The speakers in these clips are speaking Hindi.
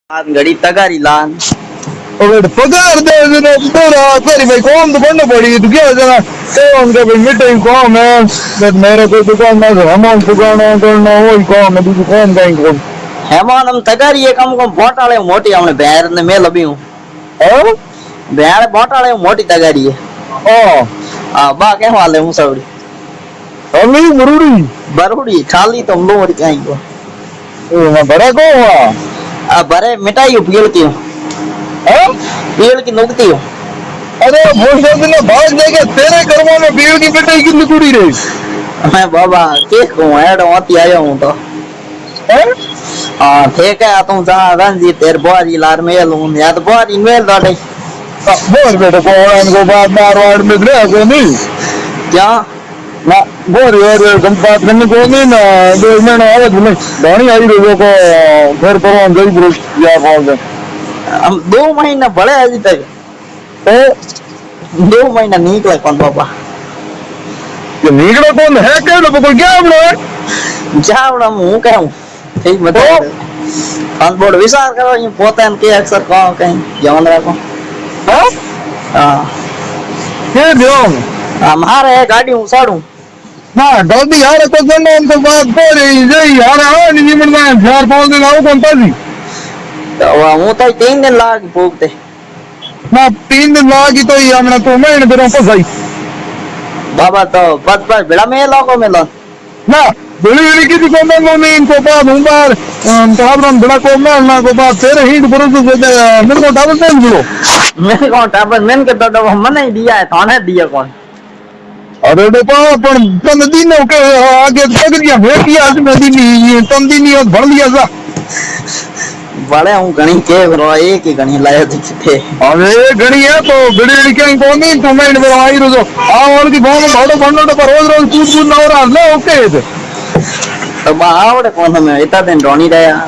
घड़ी तगारी लान और पगार दे देना तेरा तेरी भाई कौन तो बनना पड़ी तू क्या जाना तो उनका भाई मिठाई कौन है बट मेरे को दुकान में सामान दुकान करना हो कौन है दूसरी कौन कहीं कौन हेमान हम तगारी ये कम कम बोटाले मोटी हमने बैर ने मैं लबी हूं हां बैर बोटाले मोटी तगारी है हां आ बा के वाले हूं सवड़ी अली मरुड़ी बरुड़ी खाली तुम लो और कहीं को ओ मैं बड़ा को हुआ आ बरे मिठाई उपयोगती हूं हां पीड़ की नुकती हूं अरे भोज ने भाग देके तेरे कर्मों में बीड़ की मिठाई की लुकुड़ी रही मैं बाबा के को ऐड होती आया हूं तो हैं हां ठीक है तुम जा रंजी तेर बोरी लार मेल हूं या तो बोरी मेल डाले बोर बेटा को इनको बात मारवाड़ में रह को नहीं क्या ना बोर यार हम बात करने को नहीं ना 2 महीने आवे नहीं धनी आई लोगों को घर पर हम गई ब्रो या बोल दे हम 2 महीने बड़े अभी तक तो 2 महीने निकले कौन बाबा ये निकला कौन है क्या लोग को क्या बोलो है जावड़ा हूं कहूं ठीक बताओ कौन बोर्ड विचार करो ये पोतन के अक्सर कहो कहीं जवन रखो हां हां के दियो हमारे गाड़ी उसाड़ू ना गलती यार तो करना हम तो बात कर रही है यार आ नहीं मिलना 4-5 दिन आओ कौन पाजी तो हूं तो 3 दिन लाग भूखते ना 3 दिन लागी तो ही हमने तो महीने फिर हम फसाई बाबा तो पद पर बिड़ा में लोगों में लो ना बड़ी की दुकान में नहीं इनको बात हूं बार तो हम बड़ा को ना को बात तेरे ही पर तो मेरे को डबल नहीं जुड़ो मेरे को टाबर मैंने के तो मने ही दिया है थाने दिया कौन अरे बेटा पण तन दिन के आगे पगड़िया भेटिया आज में दिन ये तन दिन ये भर लिया जा बड़े हूं गणी के रो एक ही गणी लाया दिखते अरे गणी है तो बड़ी के को नहीं तो मैं में आई रो आ और की भाव भाड़ो बननो तो रोज रोज कूद कूद ना रहा ले ओके तो बावड़े कौन में इतना दिन रोनी रहा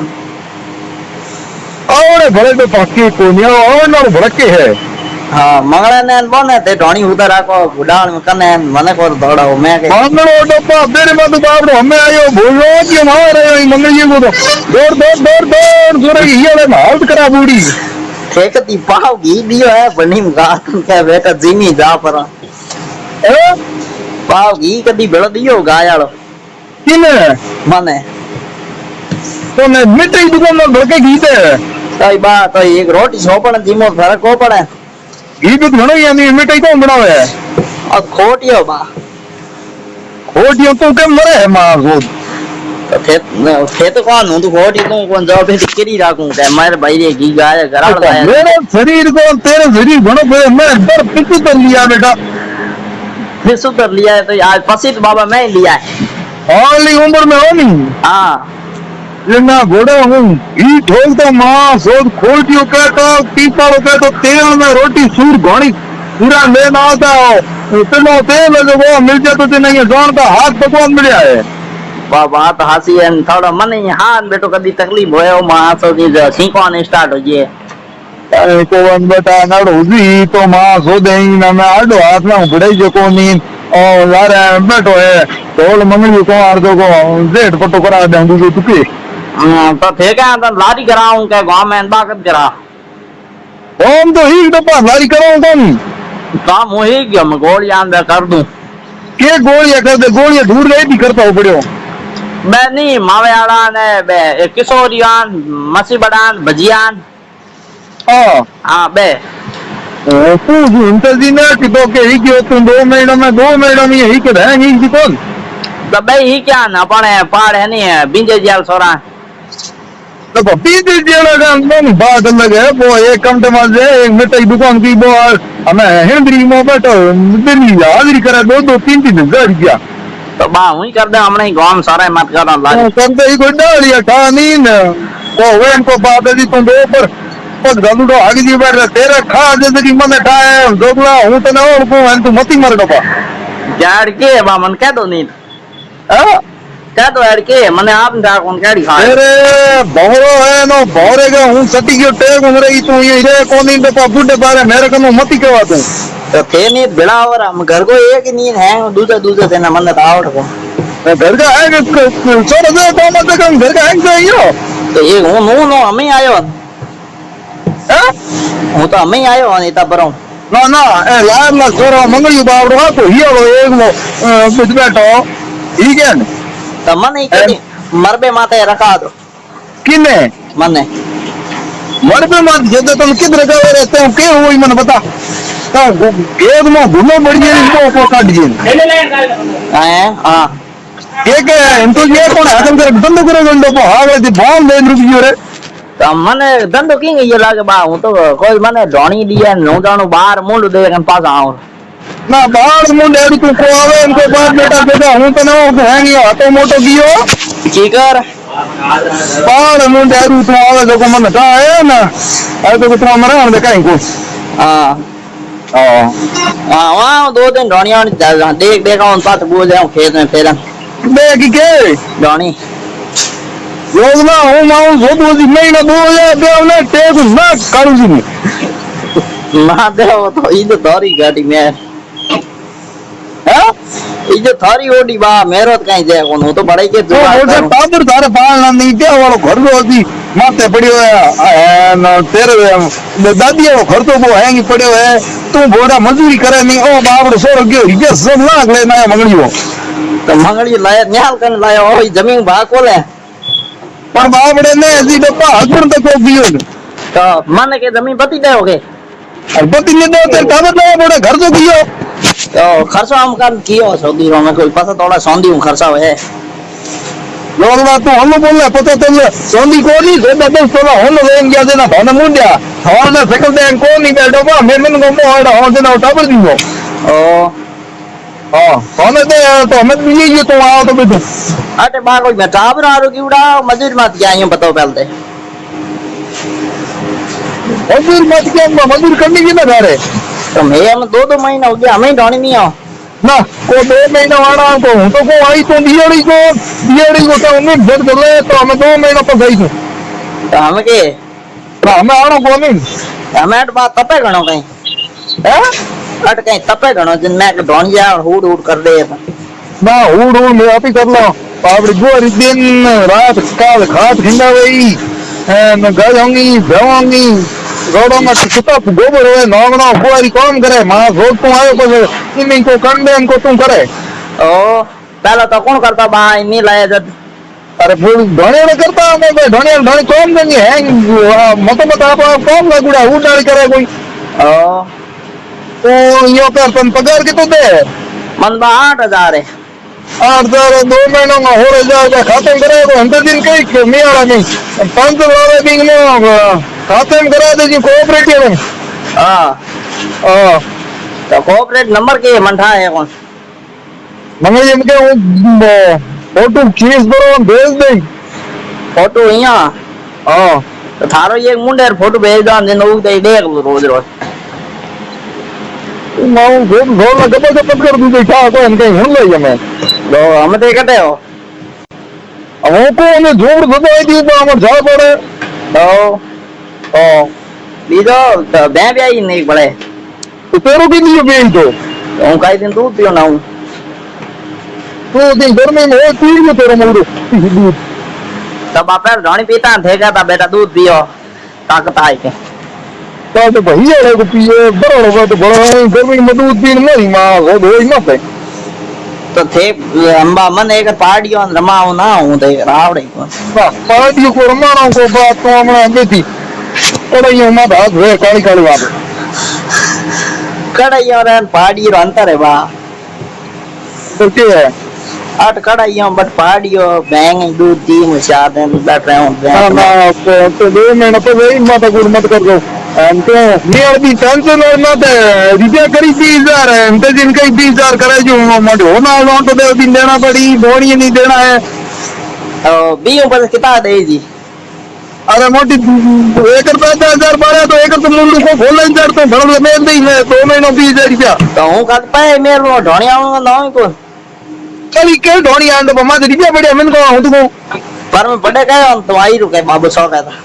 और भले तो पक्की कोनिया और ना भड़के है हाँ मंगला ने बोने ते ढोनी उधर आको गुडाल में कने मने को दौड़ा हो मैं के मंगलो डब्बा मेरे मत बाबड़ो हमें आयो भूलो कि मारे रहे मंगलिए को तो दौड़ जोरे ये ले हालत करा बूढ़ी ठेकती पाव घी दियो है बनी गात के बेटा जिमी जा पर ए पाव घी कदी बेड़ दियो गायालो किने मने तो मैं मिठाई दुकान में भड़के गीते सही बात है एक रोटी सोपण जिमो फरक को पड़े घी दूध घणो यानी मिठाई कौन बनावे है और खोटियो बा खोटियो तो के मरे है मां को तो खेत कौन हूं तू खोटी तू कौन जॉब पे टिकरी राखूं के मारे भाई रे घी गाय घराड़ लाया मेरे शरीर को तेरे शरीर घणो पे मैं अंदर पिछु कर लिया बेटा फिर सुधर लिया है तो आज पसीत बाबा मैं ही लिया है हाली उम्र में हो नहीं हां ये ना घोड़ा हूँ घी ठोक तो मां सोच खोटियो के तो पीपालो के तो तेल में रोटी सूर घणी पूरा लेना आता हो इतना तेल है जो वो मिल जाए तो नहीं जान का हाथ भगवान मिल जाए बात हासी है थोड़ा मन ही हाथ बेटो कदी तकलीफ होयो मां सो जी सीखवाने स्टार्ट हो जे को वन बेटा नाड़ो जी तो मां सो देई ना मैं आडो हाथ में उबड़ाई जो को नींद और यार बैठो है तोल मंगली को आर दो को जेठ पटो करा देंगे जो तुके तो ठीक है तो लारी कराऊं के गांव में बागत करा हम तो ही डब्बा लारी कराऊं कौन काम हो ही गया मैं गोलियां दे कर दूं के गोलियां कर दे गोलियां दूर रही भी करता हो पड़ियो मैं नहीं मावेयाड़ा ने बे किशोरियान मसी बड़ान भजियान हां बे तू इंटर दी ना कि तो के ही क्यों तुम 2 महीने में यही के रहेंगे ही कौन तो बे ही क्या ना पड़े पाड़ है नहीं है बिंजे जाल सोरा देखो पीछे जेड़ा का नहीं बात अलग है वो एक कमटे में जे एक मिठाई दुकान की वो हमें हिंदरी में बैठो दिल्ली हाजिरी करे 2-3 हजार रुपया तो बा वही कर दे हमने गांव में सारा मत करा लारी करते ही कोई डालिया था नहीं न वो वेन को बात है जी तुम दो पर पग गलुडो आगे जी बैठ तेरा खा जैसे कि मन खाए दोगला हूं तो ना और को तू मती मर डबा जाड़ के बा मन कह दो नहीं हां कह दो यार के मने आप जा कौन केड़ी खा अरे बहरो है नो बहरे का हूं सटी के टेक उमरे ई तू ये रे कोनी डबा बुड्ढे बारे मेरे को मती कहवा तू तो थे नहीं बिड़ा और हम घर को एक ही नींद है दूसरे देना मन तो आवड़ को घर का है छोड़ दे तो मत कम घर का है चाहिए तो ये हूं नो हमें आयो હે હું તો અમે આવ્યો અને તા બરો ના ના એ લાયર ના છોરા મંગળ્યું બાવડો હતો હિયાળો એકલો બેઠો ઈ કે ને તો મને કે મરબે માથે રખા દો કિને મને મરબે માં જે તો તમે કિધર ગયો રે તો કે હોય મને બતા તો કેદ માં ભૂલો પડી જાય તો કાઢી હા કે એમ તો જે કોણ હાથમ કરે ધંધો કરે ગંડો પો હવે થી બોમ્બ લઈને રૂકી ગયો રે તો મને ધંધો કિંગ ઈ લાગે બા હું તો કોઈ મને ધોણી દીએ નું જાણું બાર મૂંડ દે કે પાછા આવું ના બાર મુંડ એડી તું કો આવે એમ કોઈ બાર બેટા હું તને હેંગી હતો મોટો ગયો ચીકર બાર મુંડ એડી તું આવે તો મને તા હે ને આ તો તું મરે ને કઈ કો हाँ हाँ हाँ वहाँ 2 दिन धोनिया देख देखा उन पास बोल जाऊँ खेत में फिर देख के धोनी योजना हूँ माँ जो बोली नहीं ना बोल दे उन्हें टेक ना करूँ जी ना दे वो तो ये तो थारी गाड़ी में हैं ये जो थारी ओडी बा मेरो तो कहीं जाए कौन वो तो बड़े के तो बोलते ताबर तारे पाल ना नहीं क्या वालों घर में होती माते पड़ी हुए हैं ना तेरे दादी वो घर तो वो हैंगी पड़े हुए हैं तू बोला मजदूरी करे नहीं ओ बाबड़ सो रखियो ये सब लाग लेना है मंगलियो तो मंगली लाया न्याल कर लाया ओ जमीन भाग को ले पर बाबड़े ने ऐसी डब्बा हस्बैंड तक को दियो तो मन के जमीन पति दे होगे और पति ने दो तेरे ताबर ना बोले घर तो दियो तो खर्चा हम कर कियो सऊदी में कोई पता थोड़ा सौंदी हूँ खर्चा है लोग ना तो हम बोल रहे पता तो सोनी को नहीं से दस थोड़ा हम लेंगे गया देना भाना मुंडिया हमारे ना सकल दे को नहीं बैठो बा मैं को मो आड़ा हो देना टाबर दियो ओ हां सोने दे तो हमें भी ये तो आओ तो बेटो अटे बा कोई मैं टाबर आरो की उड़ा मजदूर मत क्या यूं बताओ पहले मजदूर मत क्या मजदूर करने की ना घरे तो मैं हम 2 महीना हो गया हमें धोनी नहीं आओ ना को 2 महीना वाला को हूं तो को आई तो दियोड़ी को तो उन्हें जब बोले तो हमें 2 महीना पर गई तो हमें के ना हमें आना को नहीं हमें अट बात तपे गणो कहीं हैं अट कहीं तपे गणो जिन मैं धोनी जा हुड हुड कर दे ना हुड मैं आप ही कर लो पावड़ी गोरी दिन रात काल खात खिंडा वही न गाय होंगी भेव होंगी रोडों में कितना गोबर है नौगना कुआरी कौन करे मां रोड तू आयो को इन्हीं को कंडे इनको तू करे ओ पहले तो कौन करता बा नहीं लाया जब अरे फूल धोने ने करता मैं धोने कौन देंगे है मत आप कौन लगुड़ा उड़ाड़ी करे कोई ओ तो यो कर तुम पगार कितो दे मन बा 8000 है 8,000 2 महीनों में हो जाएगा खाते में करे तो 100 दिन कई मेरा नहीं 500 वाले दिन में खाते में करा दे जी कोऑपरेटिव में हां तो कोऑपरेट नंबर के मंठा है कौन मंगल जी के फोटो खींच दो भेज दे फोटो यहाँ हां तो थारो ये मुंडे फोटो भेज दो दिन उ दे देख रोज रोज मैं घोल ना गप्पा गप्पा कर दूं क्या को इनके हुन ले मैं तो हम ते कटे हो अब को ने जोड़ दबाई दी तो हमर जा पड़े तो हां बीजो तो बे आई नहीं पड़े तो तेरो भी नहीं बेन तो હું કાઈ दिन दूध पियो ना हूं तो दिन गर्मी में हो पी ले तेरा मुंडो दूध तब बापे धोनी पीता थे था बेटा दूध पियो ताकत आई के तो भैया रे को पिए बड़ो तो बड़ो गर्मी में दूध पीन मरी मां वो होई मत तो थे अंबा मन एक पार्टी on रमाऊ ना हूं तो रावड़े को पार्टी को रमाना को बात तो हमने बेटी और ये मत हाथ वे काली काली बात कड़ाइयों रे पार्टी रो अंतर है बा तो क्या है अट कड़ाइयों बट पार्टियों बैंग दूध दी मुशाद बैठ रहे ना हूं ना तो 2 महीने तो वही मत गुड़ मत कर दो तो मैं अभी टेंशन और ना दे रिपेयर करी 20,000 है तो जिनका 20,000 करे जो मोटे होना लोन तो दे दिन देना पड़ी बोनी नहीं देना है बीओ पर कितना दे जी अरे मोटी 1,50,000 बारे तो 1 तो मुंडू को खोल नहीं चढ़ते भर में नहीं है 2 महीनों 20,000 रुपया तो हूं कद पे मेरे ढोनिया ना को चली के ढोनी आंडो बमा रुपया पड़े मैंने को हूं तो पर मैं बड़े गए तो आई रुके बाबू 100 का था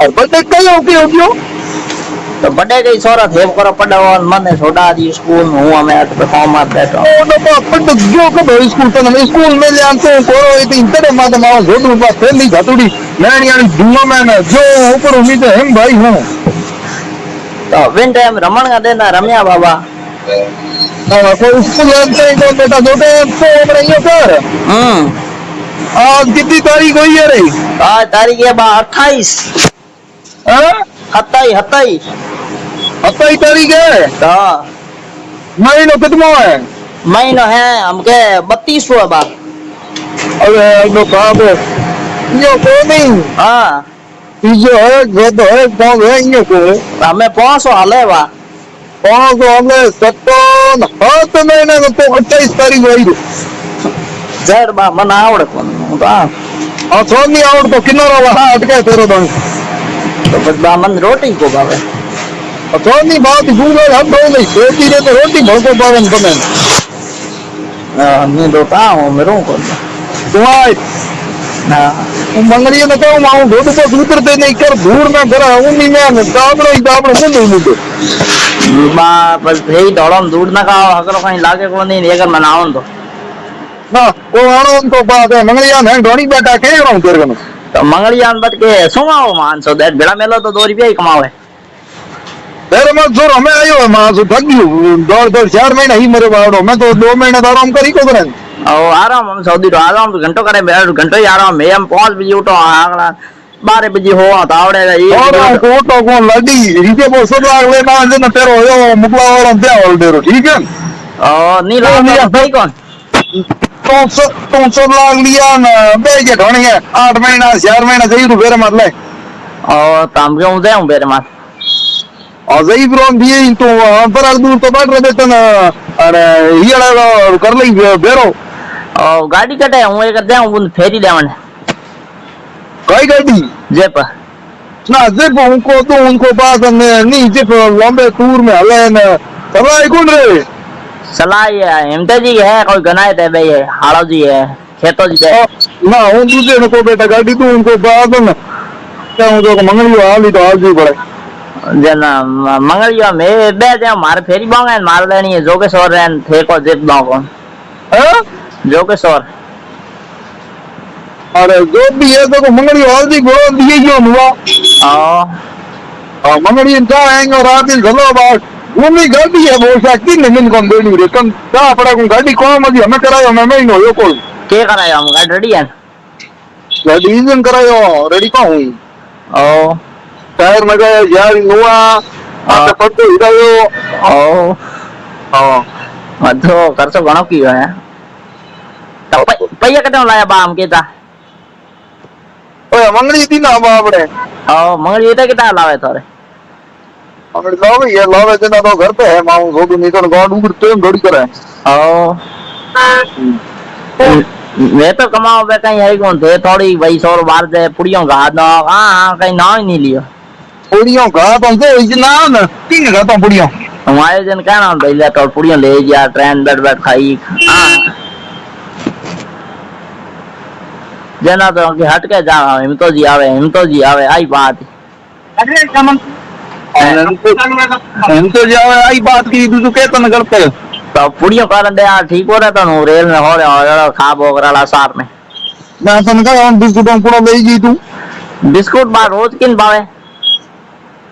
और बड़े कई हो क्यों तो बड़े गई सोरा थे करो पड़ा और मने छोड़ा दी स्कूल में हूं हमें तो फॉर्म मत बैठो ओ तो अपन तो जो को स्कूल तो स्कूल में ले आते कोरो इतने इंटर मां तो मां जोड़ रूपा फेल नहीं घाटुड़ी मैं यानी जुआ में ना जो ऊपर उम्मीद है हम भाई हूँ तो विन टाइम रमण का देना रम्या बाबा कोई स्कूल लगते हैं तो बेटा छोटे तो अपने ये कर आज कितनी तारीख हुई है रे आज तारीख है 28 27 28 तारीख है तो महीनों कितना है महीनो है हमके 32 हुआ बा अरे नो बाप ये को नहीं हाँ जो है जो तो है कौन है ये को हमें 500 हाले बा 500 हमें 57 हाथ महीने को तो 28 तारीख हुई जड़ बा मन आवड़ कोन बा और सोन नहीं आवड़ तो किन्नरा वहां अटके तेरो तो बस बा मन रोटी को बावे और सोन नहीं बात गूगल हम दो नहीं सोची ने तो रोटी भोको पावन बने मैं दो हूँ मेरे को तुम्हारे मंगलिया ने कहूँ माऊँ दो तो उतरते नहीं कर धूड़ में करा उन्हीं में दाबड़ो से नहीं मुझे बा बस यही दौड़म दूर ना का अगर कहीं लागे को नहीं अगर मनाओ तो ना वो आनो उनको बात है मंगलिया में ढोनी बैठा के रहा हूँ तेरे को तो मंगलियान बट के सुमाओ मान सो दैट बेड़ा मेलो तो 2 रुपया ही कमावे तेरे मत जोर हमें आयो है माँ सो थक गई दौड़ 4 महीने ही मेरे बावड़ो मैं तो 2 महीने तो आराम करी को करें और आराम हम सऊदी तो आराम तो घंटों करे घंटों ही आराम मैं हम 5 बजे उठो अगला 12 बजे हो तो आवड़े और कोटो को लड़ी रीते वो सब लाग लेना जन तेरो यो मुकला वाला ते और देरो ठीक है और नहीं लाग भाई कौन तो सब लाग लिया ना बेजे ढोनी है 8 महीना 4 महीना सही तो बेरे मत ले और काम क्यों दे हूं बेरे मत और सही ब्रोन दिए तो पर दूर तो बैठ रहे थे ना अरे ये लगा कर ली बेरो और गाड़ी कटे हूं एक दे हूं फेरी लेवन कई गाड़ी जेप ना जेप उनको पास नहीं जेप लंबे टूर में हले ना सलाई कौन रे सलाई है हिमते जी है कोई गनाए थे भाई हाड़ो जी है खेतो जी है ना उन दूसरे को बेटा गाड़ी तू उनको पास ना क्या उनको मंगलियो हाल ही तो हाल जी पड़े जना मंगलियो में बे दे मार फेरी बांगे मार लेनी है जो के सोर रहन थे को जेप बांगो हैं जो के सोर अरे जो भी है तो मंगलियो हाल जी बोल दिए क्यों हुआ हां मंगलियो का आएंगे रात दिन चलो बात उन्हीं गाड़ी है वो शक्ति नहीं कौन देनी रे कम का पड़ा को गाड़ी कौन मजी हमें करायो मैं नहीं यो कोई के करायो हम गाड़ी रेडी है गाड़ी इंजन करायो रेडी का हूं ओ टायर में गया यार हुआ आते पट्टो हिलायो ओ हां मधो खर्चो घणो कियो है तो पैया कटे लाया बा हम केता ओए मंगली थी ना बापड़े ओ मंगली इते किता लावे थारे मंगली लावे ये लावे जना तो घर पे है माऊ सोदू नहीं तो गांड ऊपर तो घड़ी करे ओ मैं तो कमाओ बे कहीं है कौन थे थोड़ी भाई 100 बार दे पुड़ियों घा दो हां कहीं ना ही नहीं लियो पुड़ियों घा तो से इतना ना तीन घा तो पुड़ियों हमारे जन कहना भाई ले तो पुड़ियों ले जा ट्रेन बैठ खाई हां जना तो कि हट के जा हिम्मतो जी आवे आई बात अरे कमन हम तो जावे आई बात की तू कहता न गलत है तो पुड़ियों कारण दे यार ठीक हो रहा था नु रेल में हो रहा खा बोगराला सार में मैं तन का हम बिस्कुटों पूरा ले जी तू बिस्कुट बा रोज किन बावे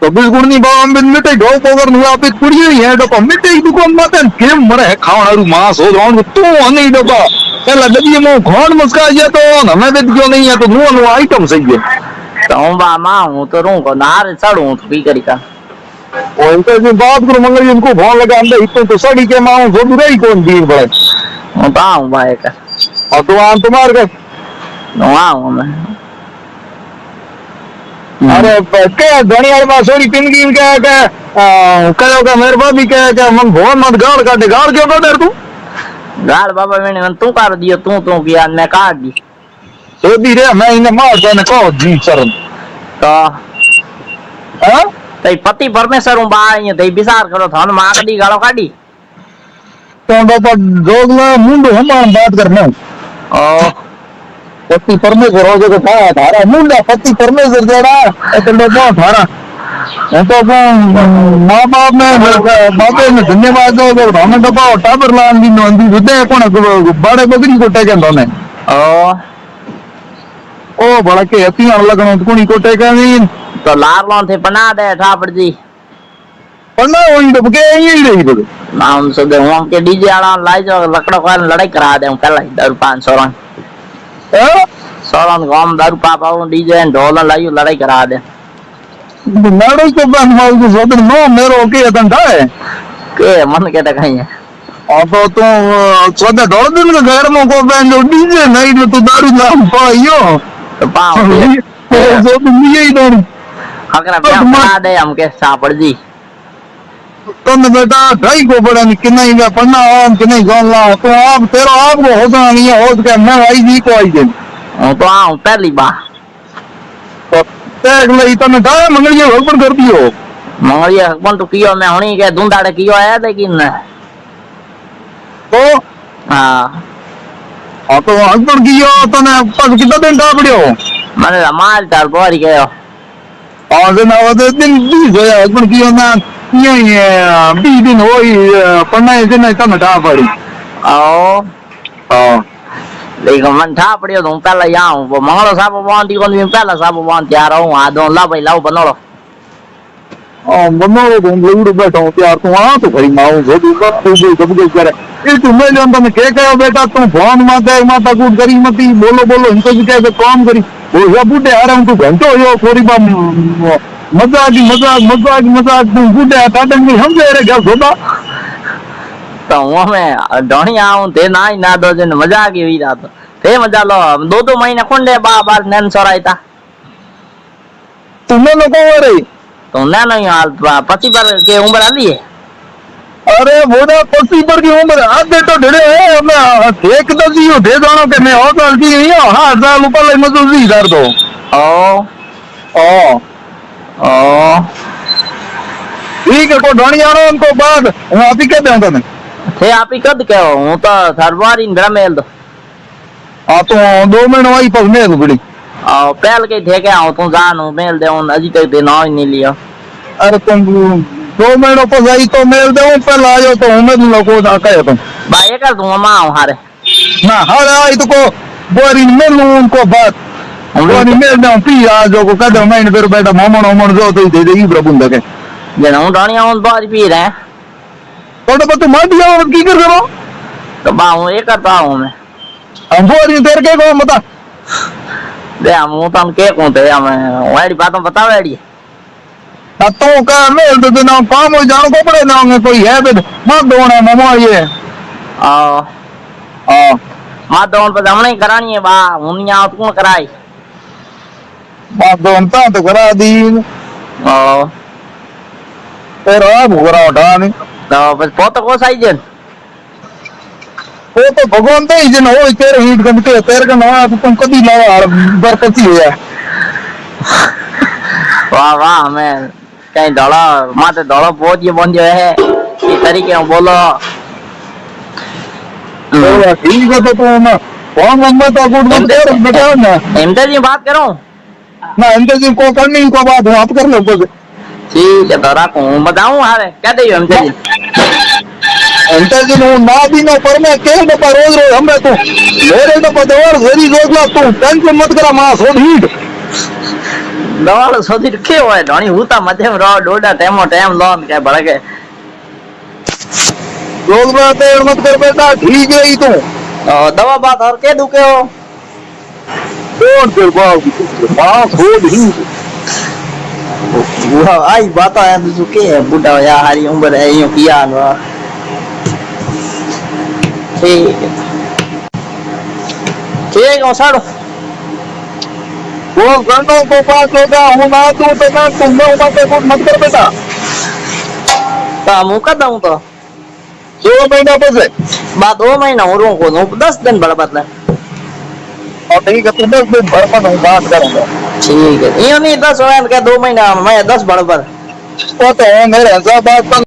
तो बिस्कुट नहीं बाव हम मिठाई ढो पोगर नु आप पुड़ियो ही है तो मिठाई दुकान मत के मरे है खावणारू मांस हो जाऊं तू नहीं डबा पहला जब ये मो घोड़ मुस्का जे तो हमें भी क्यों नहीं है तो नु आइटम सही है तो बा मां हूं तो रू को नार चढ़ू तो भी करी का ओ इनसे जो बात करो मंगल इनको फोन लगा अंदर इतने तो सड़ी के मां जो दूर ही कौन दिन पड़े हूं बा हूं बा एक और तुम्हार के वाह मैं अरे के धनिया में सोरी पिनगी के कहो का मेरे भाभी के मन भोन मत गाड़ काटे गाड़ क्यों काटे तू गाड़ बाबा मैंने मन तू कर दियो तू किया मैं काट दी तो दी रे मैं इन्हें मार देने को जी शरण तो हां तई पति परमेश्वर हूं बा ये तई विचार करो थान मां कडी गालो काटी तो बाबा जोगला मुंडो हम बात करना ओ पति परमेश्वर हो जो था थारा मुंडा पति परमेश्वर जेड़ा तो लोगो थारा तो मां बाप में बापे ने धन्यवाद दो तो हमें तो पाओ टाबर लान दिन अंदी बुद्धे कोन बड़े बकरी को टेके दोने ओ ओ भड़ा के हती लगनो कुणी को टेका नहीं तो लारलों थे बना दे ठापड़ जी पन्ना वही तो के यही रही बोले ना उन सो दे हम के डीजे वाला लाई जो लकड़ो का लड़ाई करा दे पहले 500 रन हां 100 रन गांव दारू पापा डीजे ढोल लाई लड़ाई करा दे लड़ाई तो बन माल को सोदर नो मेरो के तंडा है के मन के टकाई है अब तो सोदर ढोल दिन के घर में को बैंड डीजे नहीं तो दारू नाम पाइयो तो पाओ जो तुम ये ही दौड़ हकरा बना दे हम के सापड़ जी तो बेटा ढाई को बड़ा नहीं कितना ही पढ़ना हो कि नहीं जान ला तो आप तेरा आपको होता नहीं है हो के मैं आई जी को आई दे तो आऊं पहली बार तो देख ले इतना डाय मंगलिया हकपन कर दियो मंगलिया हकपन तो कियो मैं हुनी के धुंधाड़े कियो है लेकिन तो हां तो हकपन कियो तो ने पास कितना दिन डा पड़ियो मैंने माल चाल बोरी गयो और दिन आवे दिन भी गया हकपन कियो ना ये बी दिन होई पढ़ना है दिन इतना डा पड़ी ओ हां लेकिन मन था पड़ियो तो पहले आऊं वो मंगलो साहब बांधी कोन में पहले साहब बांध तैयार हूं आ दो ला भाई लाओ बनोलो बनोलो तो लूड़ बैठा हूं तैयार तू आ तो भाई माऊ जो तू सब कुछ करे ये तू मैं जानता मैं के कहो बेटा तू फोन माता कूट करी मती बोलो इनको भी कैसे काम करी वो सब बूढ़े आ रहे हूं तू घंटो यो थोड़ी बा मजाक तू बूढ़े आता डंगी हम दे रे घर सोदा तो हमें ढोणी आऊं ते ना ही ना दो जन मजा की हुई रात ते मजा लो 2 महीने कुंडे बार नैन सोरायता तुम्हें लोगों हो रही तो ना नहीं हाल 25 पर के उम्र आली है अरे बोला 25 पर की उम्र आधे तो ढेरे है मैं एक तो जियो दे जानो के मैं और साल की नहीं हां 1000 रुपए ले मजदूरी कर दो ओ ठीक है को ढोणी आनो उनको बाद मैं आप ही कह दूंगा मैं थे आप ही कद कहो हूं तो सरवारी इंद्रा मेल दो आ तो 2 महीने वाई पर मेल बड़ी पहल के थे क्या हूं तू जान मेल दे उन अजी तक दे ना ही नहीं लिया अरे तुम 2 महीनों पर जाई तो मेल दे पहले आ जाओ तो हमें लोगों का कहे तुम भाई कर दूंगा मां हारे ना हारे आई तो को बोरी मेल उनको बात बोरी मेल दे पी आ जो को कदम महीने फिर बेटा मोमन जो तो दे देगी प्रभु दे जन हूं ढोणी आऊं बारी पी रहे थोड़ा बहुत मार दिया और की कर रहा तो बा हूं ये करता हूं मैं हम बोरी तेरे के को मत दे हम तन के को ते हम वाड़ी बातों बतावे एडी तो का मेल दे ना काम हो जानो को पड़े ना कोई है बे मत दोना ममा ये मां दोन पर हमने करानी है बा हुनिया कौन कराई बात दोन तो करा दी तेरा भोगरा उठा नहीं तो बस पोत को साइजन वो तो भगवान तो ही जन हो तेरे हीट गंद के तेरे का ना तुम कभी ना बरकती हो जाए वाह वाह मैं कहीं दौड़ा माते दौड़ा पहुंच ये बन जो है इस तरीके में बोलो ठीक है तो तुम कौन नंबर तो गुड मत बताओ ना इंटरव्यू बात करूं ना इंटरव्यू को करनी को बात हो आप कर लो बस ठीक है तो रखूं बताऊं हारे क्या दे इंटरव्यू इंटरव्यू ना भी ना पर मैं के तो रोज हमें तो मेरे तो पदवर जरी रोज ला तू टेंशन मत करा मां सो हीट दवा सोची के होय ढोणी हुता मधे में रो डोडा टाइम लोन के भड़ के रोज रात मत कर बेटा ठीक है तू दवा बात और के दुखे हो कौन फिर मां सो हीट वो आई बात है तो के है बुढ़ा या हरी उम्र है यूं किया ना ठीक है साड़ो वो घंटों को पास होगा हूँ ना तू तो ना तुम मत कर बेटा मुका दूं तो 2 महीना बस बात 2 महीना हो रो को 10 दिन बड़ा बदला और ठीक है तू 10 दिन भर पर बात करूंगा ठीक है ये नहीं 10 हो के 2 महीना मैं 10 बराबर तो मेरे हिसाब बात